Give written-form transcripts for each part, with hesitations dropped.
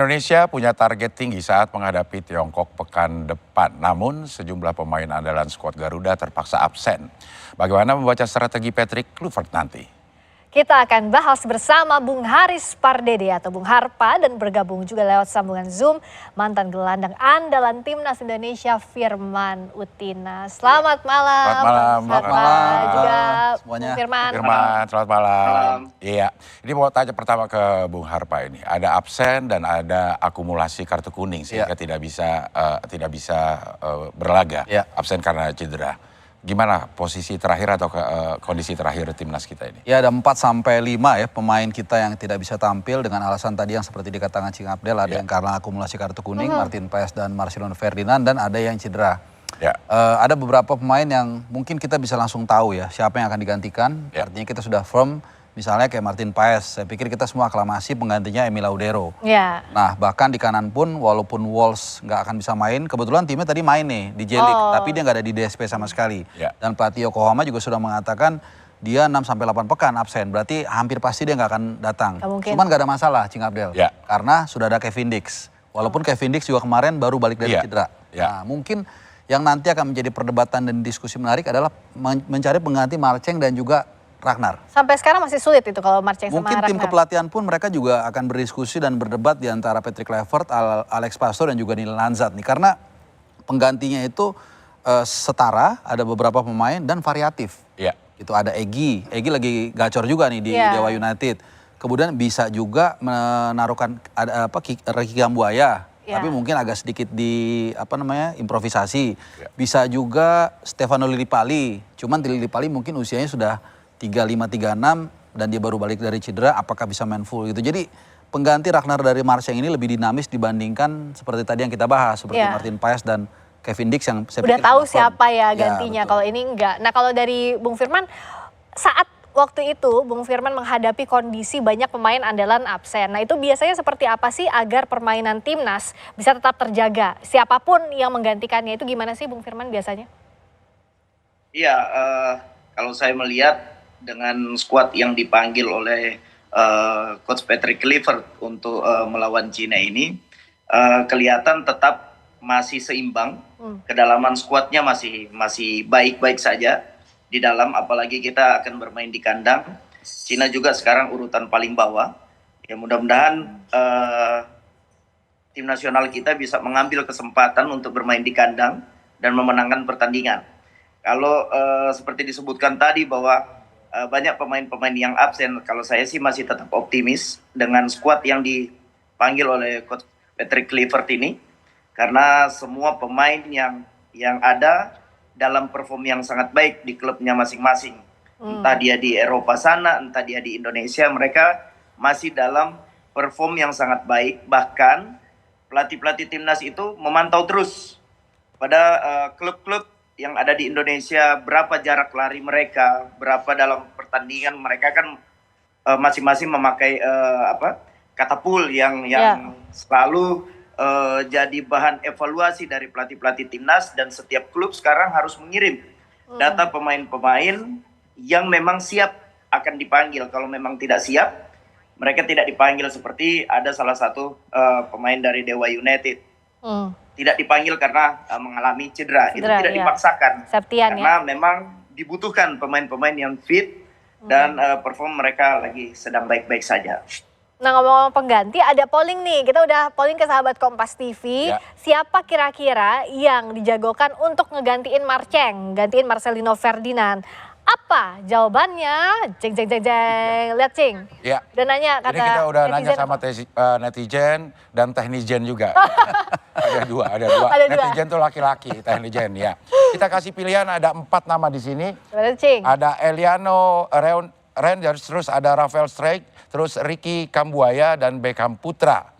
Indonesia punya target tinggi saat menghadapi Tiongkok pekan depan. Namun sejumlah pemain andalan skuad Garuda terpaksa absen. Bagaimana membaca strategi Patrick Kluivert nanti? Kita akan bahas bersama Bung Haris Pardede atau Bung Harpa dan bergabung juga lewat sambungan Zoom mantan gelandang andalan Timnas Indonesia Firman Utina. Selamat malam. Selamat malam. Juga semuanya. Bung Firman. Selamat malam. Iya, ini mau tanya pertama ke Bung Harpa ini. Ada absen dan ada akumulasi kartu kuning sehingga tidak bisa berlaga. Absen karena cedera. Gimana posisi terakhir atau kondisi terakhir timnas kita ini? Ya, ada 4 sampai 5 ya pemain kita yang tidak bisa tampil dengan alasan tadi yang seperti dikatakan Cing Abdel, ada yang karena akumulasi kartu kuning, Martin Paes dan Marcelino Ferdinand, dan ada yang cedera. Ada beberapa pemain yang mungkin kita bisa langsung tahu ya siapa yang akan digantikan. Artinya kita sudah firm, misalnya kayak Martin Paes, saya pikir kita semua aklamasi penggantinya Emil Laudero. Nah, bahkan di kanan pun walaupun Wolves nggak akan bisa main, kebetulan timnya tadi main nih di J-League, tapi dia nggak ada di DSP sama sekali. Dan pelatih Yokohama juga sudah mengatakan dia 6 sampai 8 pekan absen, berarti hampir pasti dia nggak akan datang. Cuman nggak ada masalah, Cing Abdel, karena sudah ada Kevin Dix. Walaupun Kevin Dix juga kemarin baru balik dari cedera. Nah, mungkin yang nanti akan menjadi perdebatan dan diskusi menarik adalah mencari pengganti Marceng dan juga Ragnar. Sampai sekarang masih sulit itu kalau Marceng sama Ragnar. Mungkin tim kepelatihan pun mereka juga akan berdiskusi dan berdebat di antara Patrick Kluivert, Alex Pastoor dan juga Niel Lanzat nih. Karena penggantinya itu setara, ada beberapa pemain dan variatif. Itu ada Egy lagi gacor juga nih di Dewa United. Kemudian bisa juga menaruhkan ada Ricky Kambuaya. Tapi mungkin agak sedikit di improvisasi. Bisa juga Stefano Lillipali. Cuman Lillipali mungkin usianya sudah 35-36 dan dia baru balik dari cedera, apakah bisa main full gitu. Jadi pengganti Ragnar dari Marceng ini lebih dinamis dibandingkan seperti tadi yang kita bahas, seperti Martin Paes dan Kevin Dix yang saya udah tahu siapa ya gantinya, kalau ini enggak. Nah, kalau dari Bung Firman, saat waktu itu Bung Firman menghadapi kondisi banyak pemain andalan absen. Nah, itu biasanya seperti apa sih agar permainan timnas bisa tetap terjaga? Siapapun yang menggantikannya itu gimana sih Bung Firman biasanya? Iya, kalau saya melihat dengan skuad yang dipanggil oleh Coach Patrick Kluivert untuk melawan Cina ini, kelihatan tetap masih seimbang. Kedalaman skuadnya masih baik-baik saja di dalam, apalagi kita akan bermain di kandang. Cina juga sekarang urutan paling bawah. Ya, mudah-mudahan tim nasional kita bisa mengambil kesempatan untuk bermain di kandang dan memenangkan pertandingan. Kalau seperti disebutkan tadi bahwa banyak pemain-pemain yang absen, kalau saya sih masih tetap optimis dengan skuad yang dipanggil oleh Coach Patrick Kluivert ini, karena semua pemain yang ada dalam perform yang sangat baik di klubnya masing-masing. Entah dia di Eropa sana, entah dia di Indonesia, mereka masih dalam perform yang sangat baik. Bahkan pelatih-pelatih timnas itu memantau terus pada klub-klub yang ada di Indonesia, berapa jarak lari mereka, berapa dalam pertandingan mereka kan masing-masing memakai katapul yang selalu jadi bahan evaluasi dari pelatih-pelatih timnas, dan setiap klub sekarang harus mengirim data pemain-pemain yang memang siap akan dipanggil. Kalau memang tidak siap, mereka tidak dipanggil, seperti ada salah satu pemain dari Dewa United. Tidak dipanggil karena mengalami cedera. Itu tidak dipaksakan. Karena memang dibutuhkan pemain-pemain yang fit dan perform mereka lagi sedang baik-baik saja. Nah, ngomong-ngomong pengganti, ada polling nih. Kita udah polling ke sahabat Kompas TV. Siapa kira-kira yang dijagokan untuk ngegantiin Marceng, gantiin Marcelino Ferdinand? Apa jawabannya? Jeng. Lihat, Cing. Udah nanya kata. Jadi kita udah netizen. nanya sama netizen dan teknisian juga. ada dua. Netizen tuh laki-laki, teknisian ya. Kita kasih pilihan, ada 4 nama di sini. Ada Eliano Rangers, terus ada Rafael Strijk, terus Ricky Kambuaya dan Beckham Putra.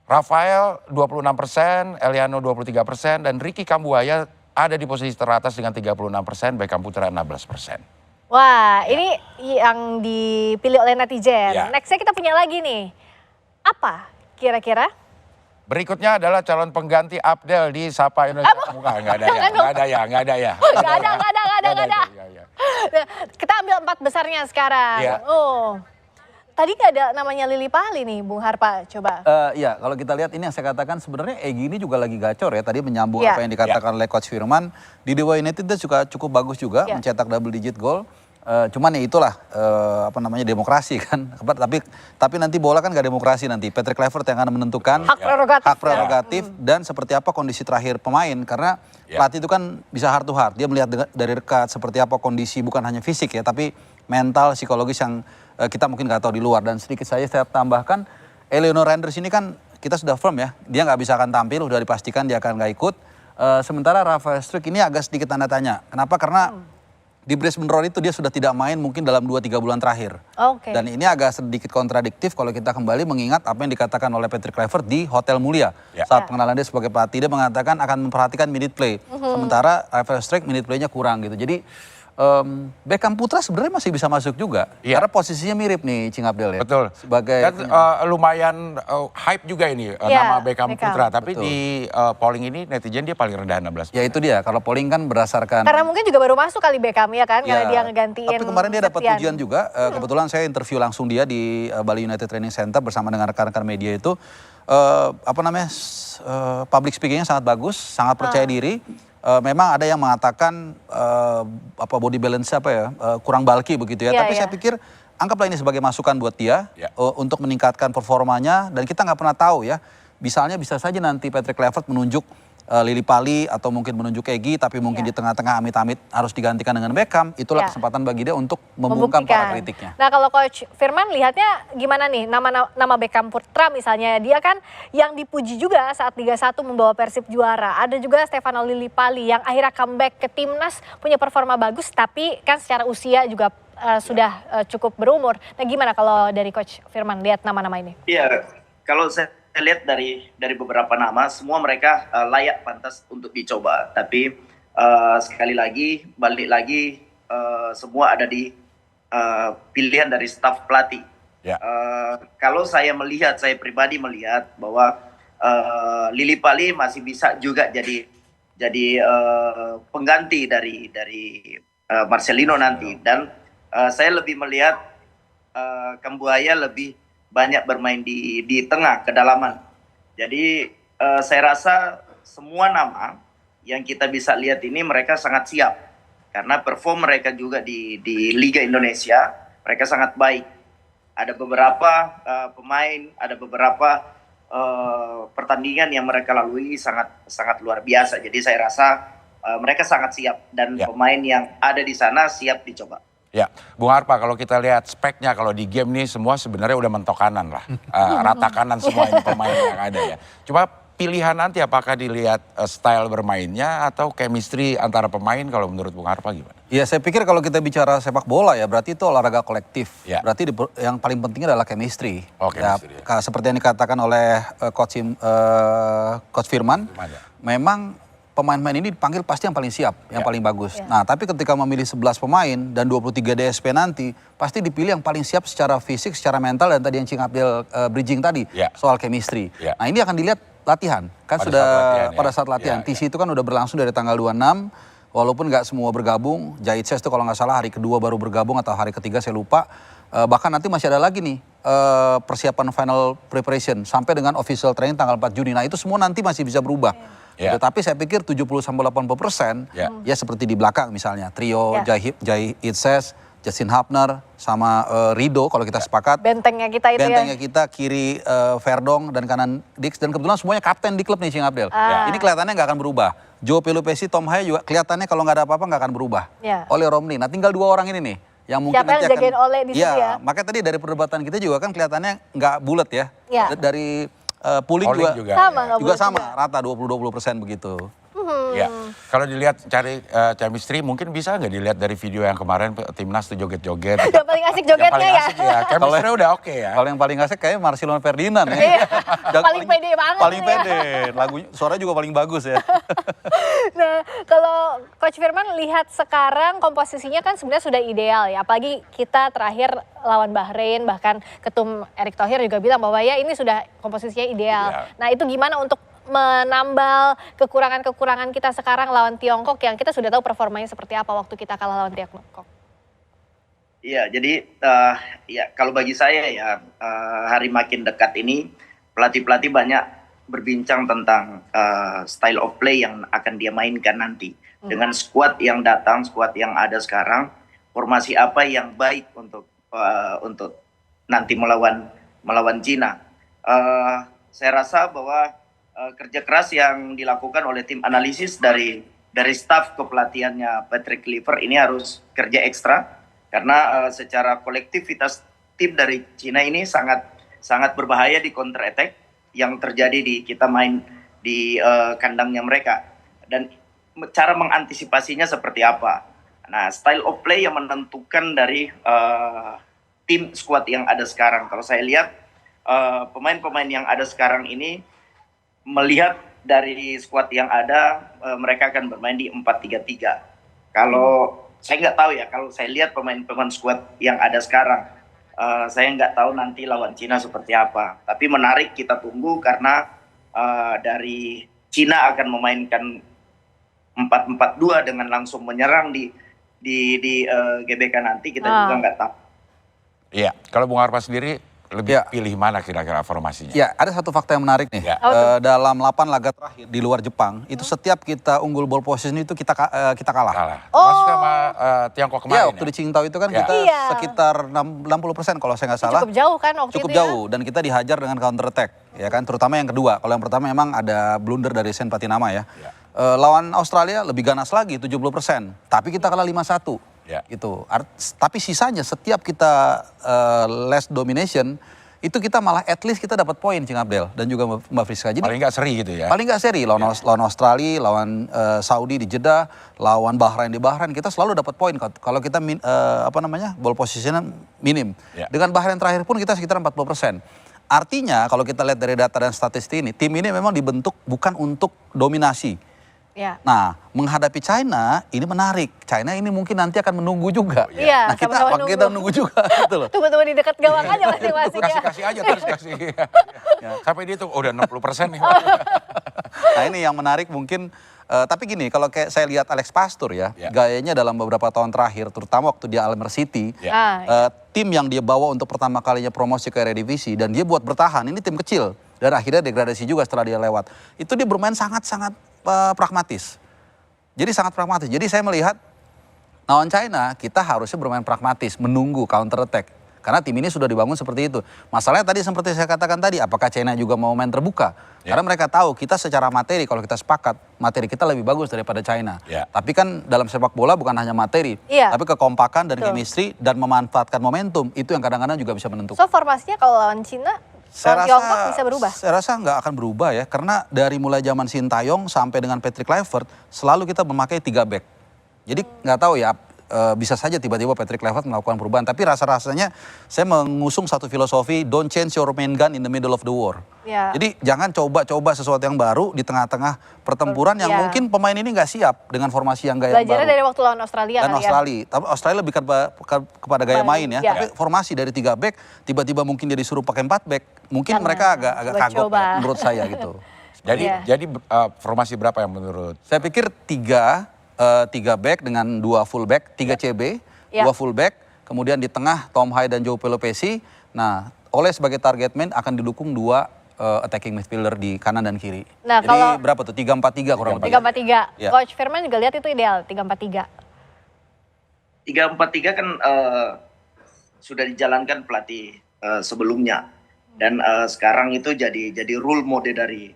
Rafael 26%, Eliano 23%, dan Ricky Kambuaya ada di posisi teratas dengan 36%, Beckham Putra 16%. Wah, ini yang dipilih oleh netizen. Nextnya kita punya lagi nih. Apa kira-kira? Berikutnya adalah calon pengganti Abdel di Sapa Indonesia. Nggak ada ya. Kita ambil 4 besarnya sekarang. Tadi nggak ada namanya Lily Pali nih, Bung Harpa, coba. Ya, kalau kita lihat ini yang saya katakan sebenarnya Egy ini juga lagi gacor ya. Tadi menyambung apa yang dikatakan oleh Coach Firman. Di Dewa United dia juga cukup bagus juga, mencetak double digit gol. Cuman ya itulah demokrasi kan. Tapi nanti bola kan nggak demokrasi nanti. Patrick Kluivert yang akan menentukan hak prerogatif dan seperti apa kondisi terakhir pemain. Karena pelatih itu kan bisa heart to heart. Dia melihat dari dekat seperti apa kondisi bukan hanya fisik ya, tapi mental, psikologis yang kita mungkin nggak tahu di luar. Dan sedikit saya tambahkan, Eleanor Renders ini kan kita sudah firm ya, dia nggak bisa akan tampil, udah dipastikan dia akan nggak ikut. Sementara Rafael Struijk ini agak sedikit tanda tanya. Kenapa? Karena di Brisbane Roar itu dia sudah tidak main mungkin dalam 2-3 bulan terakhir. Dan ini agak sedikit kontradiktif kalau kita kembali mengingat apa yang dikatakan oleh Patrick Kluivert di Hotel Mulia. Saat pengenalan dia sebagai pelatih, dia mengatakan akan memperhatikan minute play. Sementara Rafael Struijk minute playnya kurang gitu. Jadi Beckham Putra sebenarnya masih bisa masuk juga. Karena posisinya mirip nih Cing Abdel ya. Betul. Dan lumayan hype juga ini nama Beckham Putra. Tapi di polling ini netizen dia paling rendah 16. Ya itu dia, kalau polling kan berdasarkan. Karena mungkin juga baru masuk kali Beckham ya kan, karena dia ngegantiin. Tapi kemarin dia dapat pujian juga. Kebetulan saya interview langsung dia di Bali United Training Center bersama dengan rekan-rekan media itu. Public speakingnya sangat bagus, sangat percaya diri. Memang ada yang mengatakan body balance kurang bulky begitu ya. Tapi saya pikir anggaplah ini sebagai masukan buat dia untuk meningkatkan performanya. Dan kita nggak pernah tahu ya. Misalnya bisa saja nanti Patrick Kluivert menunjuk Lily Pali atau mungkin menunjuk Egy, tapi mungkin di tengah-tengah amit-amit harus digantikan dengan Beckham. Itulah kesempatan bagi dia untuk membungkam para kritiknya. Nah kalau Coach Firman lihatnya gimana nih nama Beckham Putra misalnya, dia kan yang dipuji juga saat Liga 1 membawa Persib juara. Ada juga Stefano Lily Pali yang akhirnya comeback ke timnas, punya performa bagus tapi kan secara usia juga sudah cukup berumur. Nah gimana kalau dari Coach Firman lihat nama-nama ini? Iya, kalau saya lihat dari beberapa nama, semua mereka layak pantas untuk dicoba. Tapi sekali lagi, balik lagi, semua ada di pilihan dari staf pelatih. Kalau saya pribadi melihat bahwa Lily Pali masih bisa juga jadi pengganti dari Marcelino nanti. Dan saya lebih melihat Kambuaya lebih banyak bermain di tengah kedalaman. Jadi saya rasa semua nama yang kita bisa lihat ini mereka sangat siap karena perform mereka juga di Liga Indonesia mereka sangat baik. Ada beberapa pemain, ada beberapa pertandingan yang mereka lalui sangat luar biasa. Jadi saya rasa mereka sangat siap dan pemain yang ada di sana siap dicoba. Ya, Bung Harpa, kalau kita lihat speknya kalau di game nih semua sebenarnya udah mentok kanan lah. Rata kanan semua ini pemain yang ada ya. Cuma pilihan nanti apakah dilihat style bermainnya atau chemistry antara pemain kalau menurut Bung Harpa gimana? Ya saya pikir kalau kita bicara sepak bola ya berarti itu olahraga kolektif. Berarti yang paling penting adalah chemistry. Seperti yang dikatakan oleh Coach Firman, memang pemain-pemain ini dipanggil pasti yang paling siap, yang paling bagus. Nah, tapi ketika memilih 11 pemain dan 23 DSP nanti, pasti dipilih yang paling siap secara fisik, secara mental, dan tadi yang Cing Abdel bridging tadi, soal chemistry. Nah, ini akan dilihat latihan. Kan pada saat latihan. TC itu kan udah berlangsung dari tanggal 26, walaupun nggak semua bergabung. Jaitses itu kalau nggak salah hari kedua baru bergabung atau hari ketiga saya lupa. Bahkan nanti masih ada lagi nih persiapan final preparation sampai dengan official training tanggal 4 Juni. Nah, itu semua nanti masih bisa berubah. Tapi saya pikir 70-80% ya seperti di belakang misalnya trio Jai Itses, Justin Hapner sama Rido kalau kita sepakat. Bentengnya kita itu Bentengnya kita kiri Verdong dan kanan Dix, dan kebetulan semuanya kapten di klub nih Cing Abdel. Ini kelihatannya nggak akan berubah. Joe Pelupesi, Tom Haye juga kelihatannya kalau nggak ada apa-apa nggak akan berubah. Oleh Romney. Nah tinggal 2 orang ini nih yang mungkin siapa yang jagain Oleh di situ ya. Makanya tadi dari perdebatan kita juga kan kelihatannya nggak bulat ya. Dari pooling juga sama, rata 20% begitu. Ya, kalau dilihat cari chemistry mungkin bisa nggak dilihat dari video yang kemarin timnas tuh joget-joget. Yang paling asik jogetnya ya. Chemistry udah oke ya. Kalau yang paling asik kayaknya Marcelino Ferdinand ya. Paling pede banget. Paling pede, suaranya juga paling bagus ya. Nah, kalau Coach Firman lihat sekarang komposisinya kan sebenarnya sudah ideal ya. Apalagi kita terakhir lawan Bahrain, bahkan Ketum Erick Thohir juga bilang bahwa ya ini sudah komposisinya ideal. Nah, itu gimana untuk menambal kekurangan-kekurangan kita sekarang lawan Tiongkok yang kita sudah tahu performanya seperti apa waktu kita kalah lawan Tiongkok? Iya, jadi ya kalau bagi saya ya hari makin dekat ini pelatih-pelatih banyak berbincang tentang style of play yang akan dia mainkan nanti. Dengan skuad yang datang, skuad yang ada sekarang, formasi apa yang baik untuk nanti melawan Cina. Saya rasa bahwa kerja keras yang dilakukan oleh tim analisis dari staf kepelatihannya Patrick Kluivert ini harus kerja ekstra. Karena secara kolektivitas tim dari Cina ini sangat berbahaya di counter attack yang terjadi di kita main di kandangnya mereka. Dan cara mengantisipasinya seperti apa? Nah, style of play yang menentukan dari tim squad yang ada sekarang. Kalau saya lihat pemain-pemain yang ada sekarang ini melihat dari squad yang ada mereka akan bermain di 4-3-3. Kalau saya nggak tahu ya, kalau saya lihat pemain-pemain squad yang ada sekarang, saya nggak tahu nanti lawan Cina seperti apa. Tapi menarik kita tunggu karena dari Cina akan memainkan 4-4-2 dengan langsung menyerang di GBK nanti, kita juga nggak tahu. Iya, kalau Bung Harpa sendiri lebih pilih mana kira-kira formasinya? Ya, ada satu fakta yang menarik nih. Dalam 8 laga terakhir di luar Jepang, itu setiap kita unggul ball position itu kita kalah. Masuk sama Tiongkok kemarin. Ya, waktu di Qingdao itu kan kita sekitar 60% kalau saya nggak salah. Cukup jauh kan waktu Cukup itu jauh, dan kita dihajar dengan counter attack, ya kan, terutama yang kedua. Kalau yang pertama memang ada blunder dari Sen Patinama ya. Lawan Australia lebih ganas lagi 70%, tapi kita kalah 5-1. Gitu. Tapi sisanya setiap kita less domination itu kita malah at least kita dapat poin, Cing Abdel dan juga Mbak Friska. Jadi paling nggak seri gitu ya? Paling nggak seri, lawan Australia, lawan Saudi di Jeddah, lawan Bahrain di Bahrain, kita selalu dapat poin kalau kita ball positionnya minim. Dengan Bahrain terakhir pun kita sekitar 40%. Artinya kalau kita lihat dari data dan statistik ini, tim ini memang dibentuk bukan untuk dominasi. Nah, menghadapi China ini menarik. China ini mungkin nanti akan menunggu juga. Nah, kita menunggu juga gitu loh. Tunggu-tunggu di dekat gawang aja masing-masing ya. Kasih aja terus kasih. Sampai dia tuh udah 60% nih. Nah, ini yang menarik mungkin. Tapi gini, kalau kayak saya lihat Alex Pastur ya, gayanya dalam beberapa tahun terakhir, terutama waktu dia Almer City, tim yang dia bawa untuk pertama kalinya promosi ke Eredivisie dan dia buat bertahan, ini tim kecil dan akhirnya degradasi juga setelah dia lewat. Itu dia bermain sangat-sangat pragmatis. Jadi sangat pragmatis. Jadi saya melihat lawan China kita harusnya bermain pragmatis, menunggu counter attack. Karena tim ini sudah dibangun seperti itu. Masalahnya tadi seperti saya katakan tadi, apakah China juga mau main terbuka? Karena mereka tahu kita secara materi, kalau kita sepakat, materi kita lebih bagus daripada China. Tapi kan dalam sepak bola bukan hanya materi, tapi kekompakan dan chemistry dan memanfaatkan momentum, itu yang kadang-kadang juga bisa menentukan. So formasinya kalau lawan Cina, Tiongkok bisa berubah? Saya rasa nggak akan berubah ya, karena dari mulai zaman Sintayong sampai dengan Patrick Kluivert, selalu kita memakai 3 back. Jadi nggak tahu ya, bisa saja tiba-tiba Patrick Kluivert melakukan perubahan. Tapi rasa-rasanya saya mengusung satu filosofi, don't change your main gun in the middle of the war. Jadi jangan coba-coba sesuatu yang baru di tengah-tengah pertempuran yang mungkin pemain ini nggak siap dengan formasi yang gaya baru. Belajarnya dari waktu lawan Australia dan Australia. Tapi Australia lebih kepada gaya main ya. Tapi formasi dari 3 back, tiba-tiba mungkin dia disuruh pakai 4 back. Mungkin mereka agak kagok ya, menurut saya gitu. Jadi formasi berapa yang menurut? Saya pikir 3 back dengan 2 full back, 3 CB, 2 full back, kemudian di tengah Tom Hai dan Joe Pelopesi. Nah, Oleh sebagai target man akan didukung 2 attacking midfielder di kanan dan kiri. Nah, jadi kalau berapa tuh? 3-4-3 kurang lebih. 3-4-3. Coach Firman juga lihat itu ideal 3-4-3. 3-4-3 kan sudah dijalankan pelatih sebelumnya. Dan sekarang itu jadi rule mode dari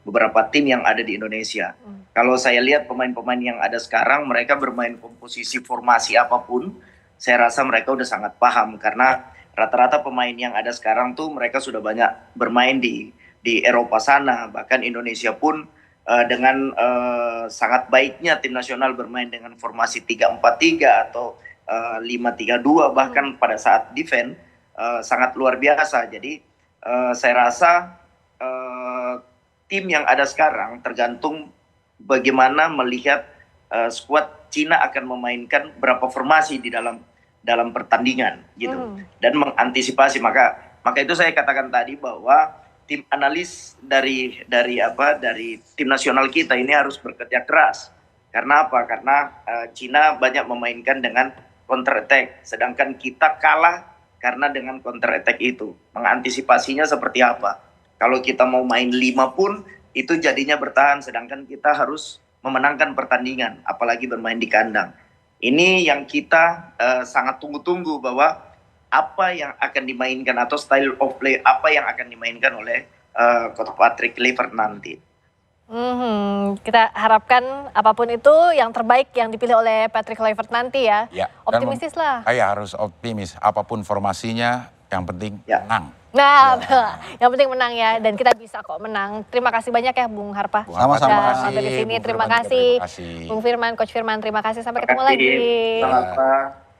beberapa tim yang ada di Indonesia. Kalau saya lihat pemain-pemain yang ada sekarang, mereka bermain komposisi formasi apapun, saya rasa mereka udah sangat paham. Karena rata-rata pemain yang ada sekarang tuh mereka sudah banyak bermain di Eropa sana. Bahkan Indonesia pun dengan sangat baiknya tim nasional bermain dengan formasi 3-4-3 atau 5-3-2. Bahkan pada saat defense sangat luar biasa. Jadi saya rasa tim yang ada sekarang tergantung bagaimana melihat skuad Cina akan memainkan berapa formasi di dalam pertandingan gitu dan mengantisipasi. Maka itu saya katakan tadi bahwa tim analis dari tim nasional kita ini harus bekerja keras. Karena apa? Karena Cina banyak memainkan dengan counter attack, sedangkan kita kalah karena dengan counter attack itu. Mengantisipasinya seperti apa? Kalau kita mau main 5 pun itu jadinya bertahan, sedangkan kita harus memenangkan pertandingan, apalagi bermain di kandang. Ini yang kita sangat tunggu-tunggu, bahwa apa yang akan dimainkan atau style of play apa yang akan dimainkan oleh Coach Patrick Kluivert nanti. Kita harapkan apapun itu yang terbaik yang dipilih oleh Patrick Kluivert nanti ya. Optimistis lah. Harus optimis, apapun formasinya yang penting menang. Nah, yang penting menang ya, dan kita bisa kok menang. Terima kasih banyak ya Bung Harpa. Sama-sama. Sampai di sini. Terima kasih. Bung Firman, Coach Firman, terima kasih. Sampai ketemu lagi.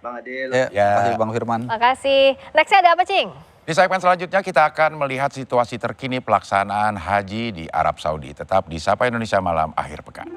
Bang Adil. Terima kasih Bang Firman. Makasih. Nextnya ada apa, Cing? Di segmen selanjutnya kita akan melihat situasi terkini pelaksanaan haji di Arab Saudi. Tetap di Sapa Indonesia Malam akhir pekan.